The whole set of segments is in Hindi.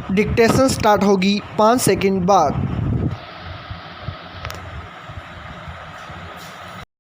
डिक्टेशन स्टार्ट होगी 5 सेकंड बाद।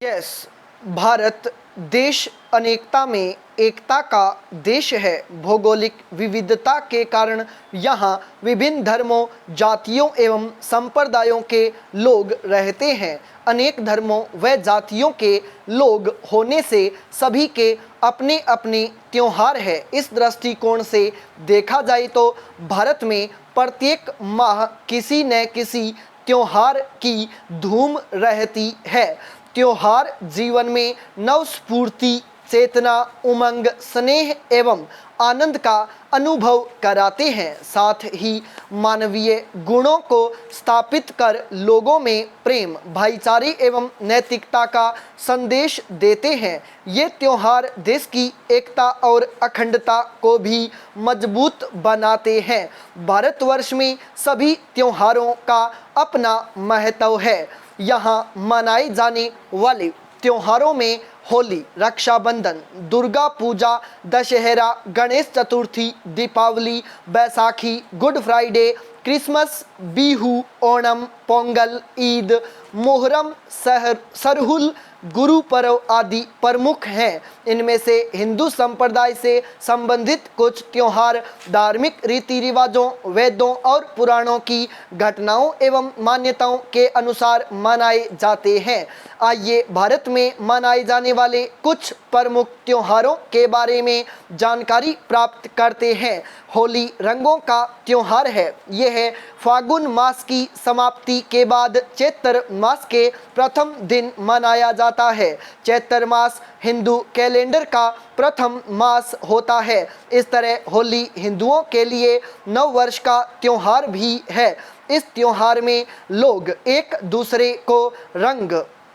यस, भारत देश अनेकता में एकता का देश है। भौगोलिक विविधता के कारण यहाँ विभिन्न धर्मों, जातियों एवं संप्रदायों के लोग रहते हैं। अनेक धर्मों व जातियों के लोग होने से सभी के अपने अपने त्योहार हैं। इस दृष्टिकोण से देखा जाए तो भारत में प्रत्येक माह किसी न किसी त्योहार की धूम रहती है। त्योहार जीवन में नवस्फूर्ति, चेतना, उमंग, स्नेह एवं आनंद का अनुभव कराते हैं। साथ ही मानवीय गुणों को स्थापित कर लोगों में प्रेम, भाईचारे एवं नैतिकता का संदेश देते हैं। ये त्योहार देश की एकता और अखंडता को भी मजबूत बनाते हैं। भारतवर्ष में सभी त्योहारों का अपना महत्व है। यहाँ मनाए जाने वाले त्योहारों में Holi, Rakshabandhan, Durga Puja, Dussehra, Ganesh Chaturthi, Deepavali, Baisakhi, Good Friday, Christmas, Bihu, Onam, Pongal, Eid, Muharram, Sarhul, Guru Parv आदि प्रमुख हैं। इनमें से हिंदू संप्रदाय से संबंधित कुछ त्योहार धार्मिक रीति रिवाजों, वेदों और पुराणों की घटनाओं एवं मान्यताओं के अनुसार मनाए जाते हैं। आइए भारत में मनाए जाने वाले कुछ प्रमुख त्योहारों के बारे में जानकारी प्राप्त करते हैं। होली रंगों का त्योहार है। यह फागुन मास की समाप्ति के बाद चैत्र मास के प्रथम दिन मनाया जाता है। चैत्र मास हिंदू कैलेंडर का प्रथम मास होता है। इस तरह होली हिंदुओं के लिए नव वर्ष का त्योहार भी है। इस त्योहार में लोग एक दूसरे को रंग,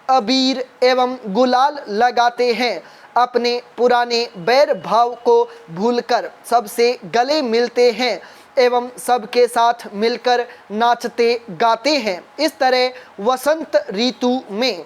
अबीर एवं गुलाल लगाते हैं। अपने पुराने बैर भाव को भूलकर सबसे गले मिलते हैं एवं सबके साथ मिलकर नाचते गाते हैं। इस तरह वसंत ऋतु में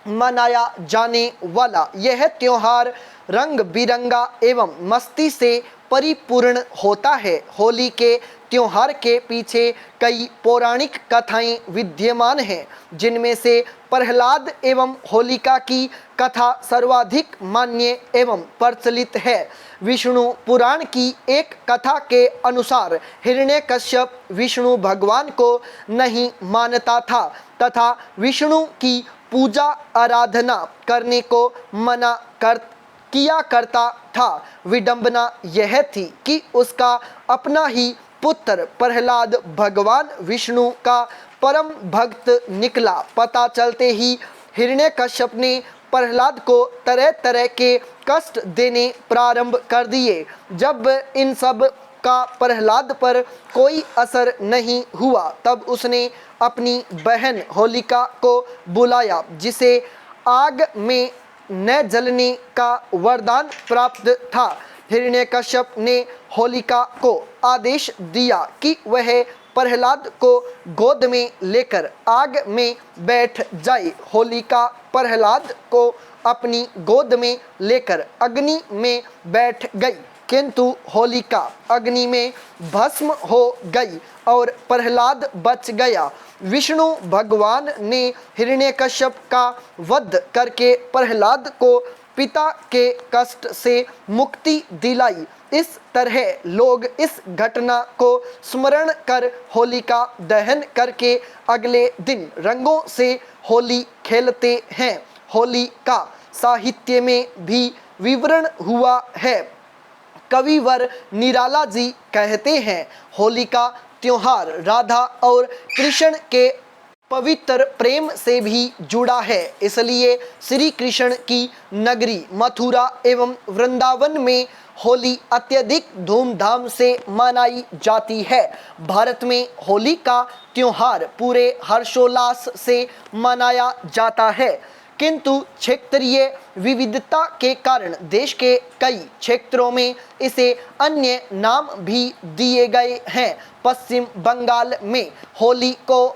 मनाया जाने वाला यह त्योहार रंग बिरंगा एवं मस्ती से परिपूर्ण होता है। होली के त्योहार के पीछे कई पौराणिक कथाएं विद्यमान हैं, जिनमें से प्रहलाद एवं होलिका की कथा सर्वाधिक मान्य एवं प्रचलित है। विष्णु पुराण की एक कथा के अनुसार हिरण्यकश्यप विष्णु भगवान को नहीं मानता था तथा विष्णु की पूजा आराधना करने को मना किया करता था। विडंबना यह थी कि उसका अपना ही पुत्र प्रहलाद भगवान विष्णु का परम भक्त निकला। पता चलते ही हिरण्यकश्यप ने प्रहलाद को तरह तरह के कष्ट देने प्रारंभ कर दिए। जब इन सब का प्रहलाद पर कोई असर नहीं हुआ, तब उसने अपनी बहन होलिका को बुलाया, जिसे आग में न जलने का वरदान प्राप्त था। हिरण्यकश्यप ने होलिका को आदेश दिया कि वह प्रहलाद को गोद में लेकर आग में बैठ जाए। होलिका प्रहलाद को अपनी गोद में लेकर अग्नि में बैठ गई, किंतु होलिका अग्नि में भस्म हो गई और प्रहलाद बच गया। विष्णु भगवान ने हिरण्यकश्यप का वध करके प्रहलाद को पिता के कष्ट से मुक्ति दिलाई। इस तरह लोग इस घटना को स्मरण कर होलिका दहन करके अगले दिन रंगों से होली खेलते हैं। होली का साहित्य में भी विवरण हुआ है। कविवर निराला जी कहते हैं, होली का त्योहार राधा और कृष्ण के पवित्र प्रेम से भी जुड़ा है। इसलिए श्री कृष्ण की नगरी मथुरा एवं वृंदावन में होली अत्यधिक धूमधाम से मनाई जाती है। भारत में होली का त्योहार पूरे हर्षोल्लास से मनाया जाता है, किंतु क्षेत्रीय विविधता के कारण देश के कई क्षेत्रों में इसे अन्य नाम भी दिए गए हैं। पश्चिम बंगाल में होली को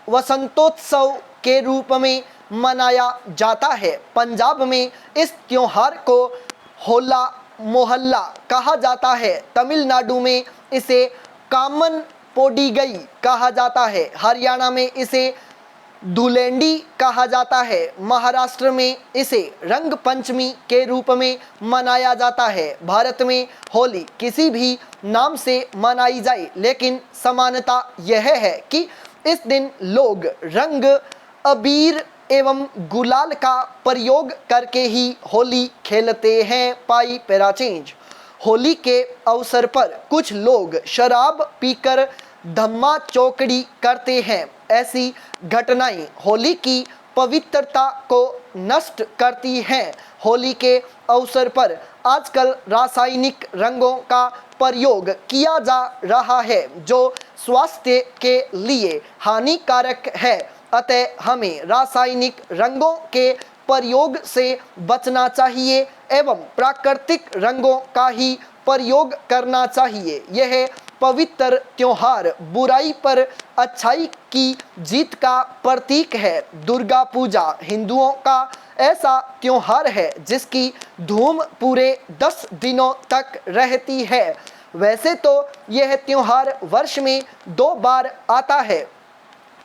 वसंतोत्सव के रूप में मनाया जाता है। पंजाब में इस त्योहार को होला मोहल्ला कहा जाता है। तमिलनाडु में इसे कामन पोडिगई कहा जाता है। हरियाणा में इसे धुलेंडी कहा जाता है। महाराष्ट्र में इसे रंग पंचमी के रूप में मनाया जाता है। भारत में होली किसी भी नाम से मनाई जाए, लेकिन समानता यह है कि इस दिन लोग रंग, अबीर एवं गुलाल का प्रयोग करके ही होली खेलते हैं। पाई पैरा चेंज। होली के अवसर पर कुछ लोग शराब पीकर धम्मा चौकड़ी करते हैं। ऐसी घटनाएं होली की पवित्रता को नष्ट करती हैं। होली के अवसर पर आजकल रासायनिक रंगों का प्रयोग किया जा रहा है, जो स्वास्थ्य के लिए हानिकारक है। अतः हमें रासायनिक रंगों के प्रयोग से बचना चाहिए एवं प्राकृतिक रंगों का ही प्रयोग करना चाहिए। यह पवित्र त्योहार बुराई पर अच्छाई की जीत का प्रतीक है। दुर्गा पूजा हिंदुओं का ऐसा त्योहार है जिसकी धूम पूरे 10 दिनों तक रहती है। वैसे तो यह त्योहार वर्ष में 2 बार आता है।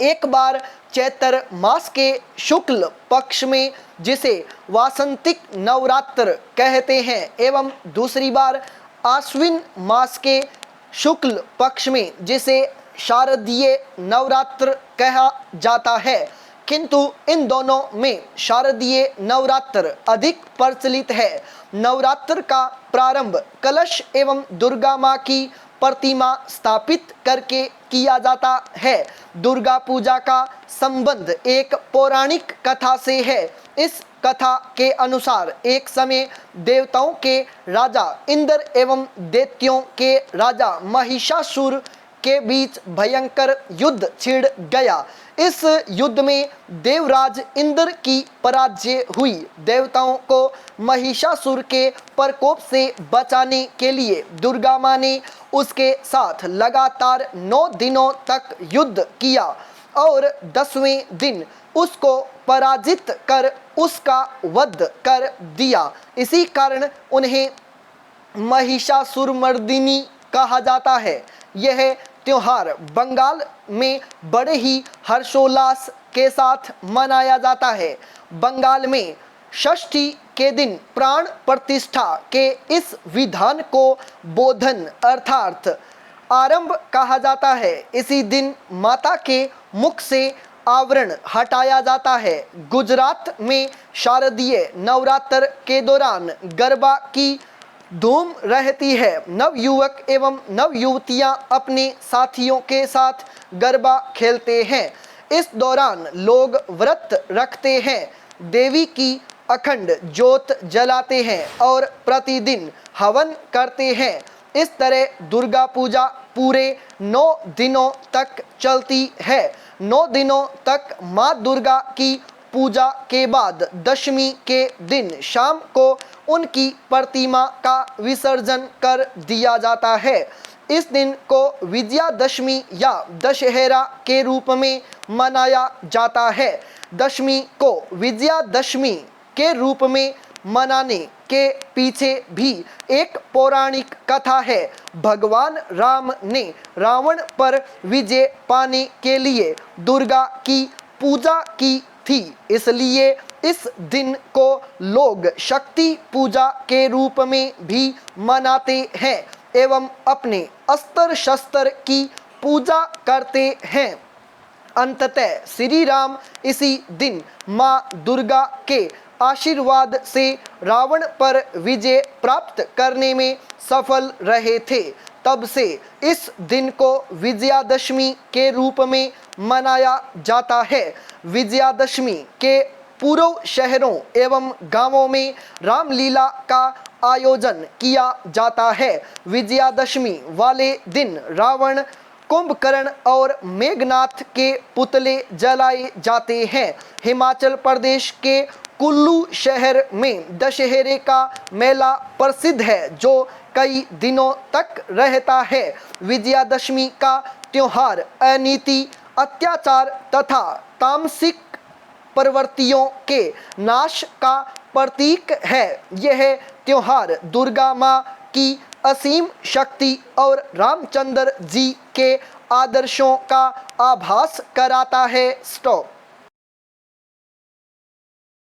एक बार चैत्र मास के शुक्ल पक्ष में, जिसे वासंतिक नवरात्र कहते हैं, एवं दूसरी बार आश्विन मास के शुक्ल पक्ष में, जिसे शारदीय नवरात्र कहा जाता है। किंतु इन दोनों में शारदीय नवरात्र अधिक प्रचलित है। नवरात्र का प्रारंभ कलश एवं दुर्गा माँ की प्रतिमा स्थापित करके किया जाता है। दुर्गा पूजा का संबंध एक पौराणिक कथा से है। इस कथा के अनुसार एक समय देवताओं के राजा इंद्र एवं दैत्यों के राजा महिषासुर के बीच भयंकर युद्ध छिड़ गया। इस युद्ध में देवराज इंद्र की पराजय हुई। देवताओं को महिषासुर के प्रकोप से बचाने के लिए दुर्गा माँ ने उसके साथ लगातार 9 दिनों तक युद्ध किया और 10वें दिन उसको पराजित कर उसका वध कर दिया। इसी कारण उन्हें महिषासुरमर्दिनी कहा जाता है। यह त्योहार बंगाल में बड़े ही हर्षोल्लास के साथ मनाया जाता है। बंगाल में षष्ठी के दिन प्राण प्रतिष्ठा के इस विधान को बोधन अर्थात आरंभ कहा जाता है। इसी दिन माता के मुख से आवरण हटाया जाता है। गुजरात में शारदीय नवरात्र के दौरान गरबा की धूम रहती है। नवयुवक एवं नवयुवतियां अपने साथियों के साथ गरबा खेलते हैं। इस दौरान लोग व्रत रखते हैं, देवी की अखंड ज्योत जलाते हैं और प्रतिदिन हवन करते हैं। इस तरह दुर्गा पूजा पूरे 9 दिनों तक चलती है। 9 दिनों तक माँ दुर्गा की पूजा के बाद दशमी के दिन शाम को उनकी प्रतिमा का विसर्जन कर दिया जाता है। इस दिन को विजयादशमी या दशहरा के रूप में मनाया जाता है। दशमी को विजयादशमी के रूप में मनाने के पीछे भी एक पौराणिक कथा है। भगवान राम ने रावण पर विजय पाने के लिए दुर्गा की पूजा की थी, इसलिए इस दिन को लोग शक्ति पूजा के रूप में भी मनाते हैं एवं अपने अस्त्र शस्त्र की पूजा करते हैं। अंततः श्री राम इसी दिन माँ दुर्गा के आशीर्वाद से रावण पर विजय प्राप्त करने में सफल रहे थे। तब से इस दिन को विजयादशमी के रूप में मनाया जाता है। विजयादशमी के पूर्व शहरों एवं गांवों में रामलीला का आयोजन किया जाता है। विजयादशमी वाले दिन रावण, कुंभकर्ण और मेघनाथ के पुतले जलाए जाते हैं। हिमाचल प्रदेश के कुल्लू शहर में दशहरे का मेला प्रसिद्ध है, जो कई दिनों तक रहता है। विजयादशमी का त्योहार अनीति, अत्याचार तथा तामसिक प्रवृत्तियों के नाश का प्रतीक है। यह त्योहार दुर्गा माँ की असीम शक्ति और रामचंद्र जी के आदर्शों का आभास कराता है। स्टॉप।